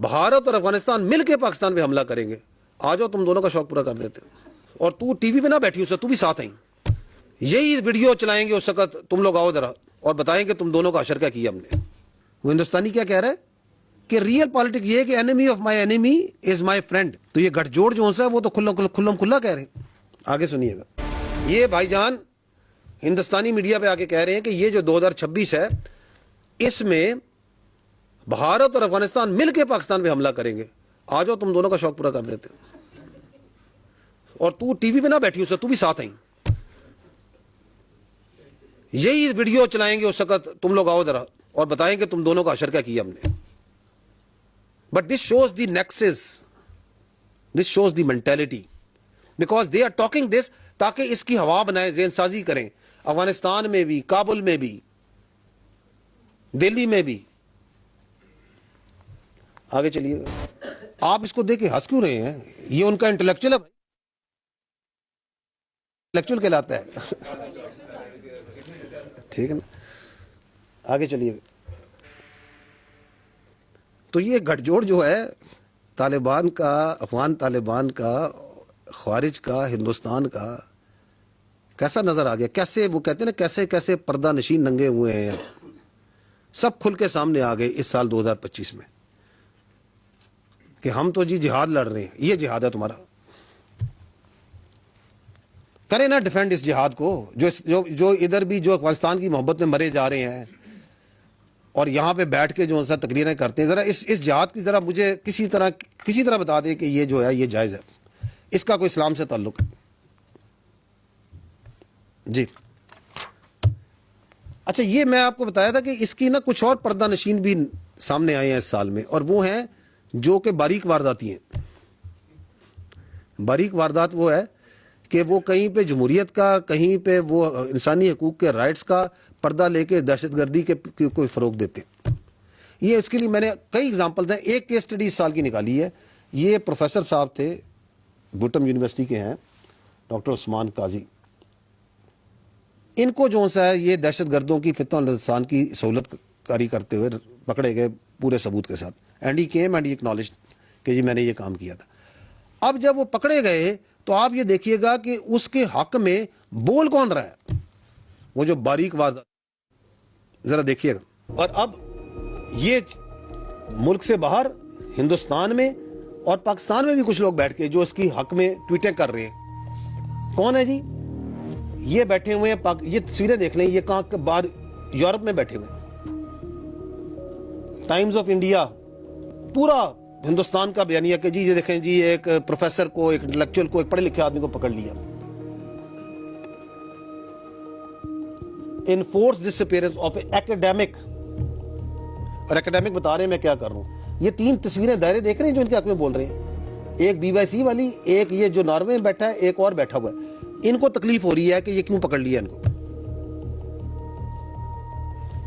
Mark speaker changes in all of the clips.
Speaker 1: بھارت اور افغانستان مل کے پاکستان پہ حملہ کریں گے. آ جاؤ تم دونوں کا شوق پورا کر دیتے ہیں. اور تو ٹی وی پہ نہ بیٹھی اس سے تو بھی ساتھ آئیں, یہی ویڈیو چلائیں گے اس وقت, تم لوگ آؤ ذرا اور بتائیں کہ تم دونوں کا اشر کیا کیا ہم نے. وہ ہندوستانی کیا کہہ رہا ہے کہ ریئل پالیٹک یہ ہے کہ انیمی of my انیمی is my friend. تو یہ گٹھ جوڑ جو ہے وہ تو کھلا کہہ رہے ہیں. آگے سنیے گا. یہ بھائی جان ہندوستانی میڈیا پہ آ کے کہہ رہے ہیں کہ یہ جو 2026 ہے اس میں بھارت اور افغانستان مل کے پاکستان پہ حملہ کریں گے. آ جاؤ تم دونوں کا شوق پورا کر دیتے ہیں. اور تو ٹی وی پہ نہ بیٹھی اس سے تو بھی ساتھ آئیں, یہی ویڈیو چلائیں گے اس وقت, تم لوگ آؤ ذرا اور بتائیں کہ تم دونوں کا اشر کیا کیا ہم نے. But this shows the nexus, this shows the mentality, because they are talking this تاکہ اس کی ہوا بنائیں, ذہن سازی کریں افغانستان میں بھی, کابل میں بھی, دلی میں بھی. آگے چلیے. آپ اس کو دیکھ کے ہنس کیوں رہے ہیں؟ یہ ان کا انٹلیکچوئل ہے, انٹلیکچوئل کہلاتا ہے. ٹھیک ہے نا. آگے چلیے. تو یہ گٹھ جوڑ جو ہے طالبان کا, افغان طالبان کا, خوارج کا, ہندوستان کا, کیسا نظر آ گیا. کیسے وہ کہتے ہیں نا کیسے کیسے پردہ نشین ننگے ہوئے ہیں, سب کھل کے سامنے آ گئے اس سال 2025 میں کہ ہم تو جی جہاد لڑ رہے ہیں. یہ جہاد ہے تمہارا, کریں نا ڈیفینڈ اس جہاد کو. جو ادھر بھی جو افغانستان کی محبت میں مرے جا رہے ہیں اور یہاں پہ بیٹھ کے جو سا تقریریں کرتے ہیں, ذرا اس جہاد کی ذرا مجھے کسی طرح بتا دیں کہ یہ جو ہے یہ جائز ہے, اس کا کوئی اسلام سے تعلق ہے. جی اچھا, یہ میں آپ کو بتایا تھا کہ اس کی نا کچھ اور پردہ نشین بھی سامنے آئے ہیں اس سال میں, اور وہ ہیں جو کہ باریک وارداتی ہیں. باریک واردات وہ ہے کہ وہ کہیں پہ جمہوریت کا, کہیں پہ وہ انسانی حقوق کے رائٹس کا پردہ لے کے دہشت گردی کے کوئی فروغ دیتے ہیں. یہ اس کے لیے میں نے کئی ایگزامپل ہیں. ایک کیس اسٹڈی اس سال کی نکالی ہے. یہ پروفیسر صاحب تھے, بوٹم یونیورسٹی کے ہیں, ڈاکٹر عثمان قاضی. ان کو جو سا ہے یہ دہشت گردوں کی فتنہ الانسان کی سہولت کاری کرتے ہوئے پکڑے گئے پورے ثبوت کے ساتھ. And he came and he acknowledged کہ جی میں نے یہ کام کیا تھا. اب جب وہ پکڑے گئے تو آپ یہ دیکھیے گا کہ اس کے حق میں بول کون رہا ہے, وہ جو باریک واردات, ذرا دیکھیے گا. اور اب یہ ملک سے باہر ہندوستان میں اور پاکستان میں بھی کچھ لوگ بیٹھ کے جو اس کی حق میں ٹویٹیں کر رہے ہیں. کون ہے جی؟ یہ بیٹھے ہوئے ہیں, یہ تصویریں دیکھ لیں, یہ کہاں کے باہر یورپ میں بیٹھے ہوئے ہیں. ٹائمز آف انڈیا پورا ہندوستان کا بیانیہ کہ جی یہ دیکھیں جی ایک پروفیسر کو, ایک انٹلیکچوئل کو, ایک پڑھے لکھے آدمی کو پکڑ لیا. انفورس ڈسپیئرنس آف اے ایکیڈیمک, اور ایکیڈیمک بتا رہے ہیں میں کیا کر رہا ہوں. یہ 3 تصویریں دائرے دیکھ رہے ہیں جو ان کے حق میں بول رہے ہیں. ایک BYC والی, ایک یہ جو ناروے میں بیٹھا ہے, ایک اور بیٹھا ہوا ہے. ان کو تکلیف ہو رہی ہے کہ یہ کیوں پکڑ لیا ان کو.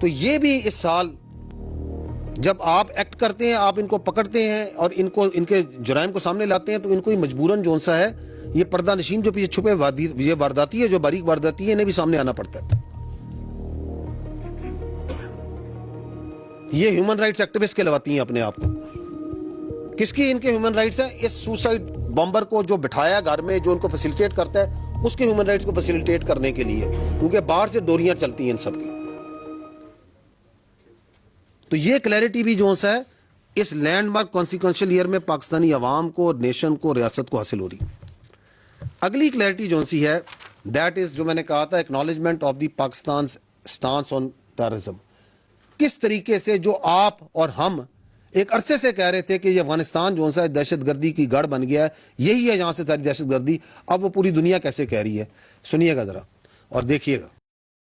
Speaker 1: تو یہ بھی اس سال جب آپ ایکٹ کرتے ہیں, آپ ان کو پکڑتے ہیں اور ان کے جرائم کو سامنے لاتے ہیں, تو ان کو ہی مجبوراً جو سا ہے یہ پردہ نشین جو پیچھے چھپے یہ وارداتی ہے, جو باریک وارداتی ہے, انہیں بھی سامنے آنا پڑتا ہے. یہ ہیومن رائٹس ایکٹیوسٹ کہلواتی ہیں اپنے آپ کو. کس کی ان کے ہیومن رائٹس ہیں؟ اس سوسائڈ بمبر کو جو بٹھایا گھر میں, جو ان کو فیسیلیٹیٹ کرتا ہے, اس کے ہیومن رائٹس کو فیسیلیٹیٹ کرنے کے لیے, کیونکہ باہر سے ڈوریاں چلتی ہیں ان سب کی. تو یہ کلیئرٹی بھی جو ہے اس لینڈ مارک کانسیکوینشل ایئر میں پاکستانی عوام کو, نیشن کو, ریاست کو حاصل ہو رہی. اگلی کلیئرٹی جو سی ہے دیٹ از جو میں نے کہا تھا acknowledgement of the Pakistan stance on terrorism. کس طریقے سے جو آپ اور ہم ایک عرصے سے کہہ رہے تھے کہ یہ افغانستان جو ہے دہشت گردی کی گڑھ بن گیا ہے, یہی ہے یہاں سے ساری دہشت گردی, اب وہ پوری دنیا کیسے کہہ رہی ہے. سنیے گا ذرا اور دیکھیے گا.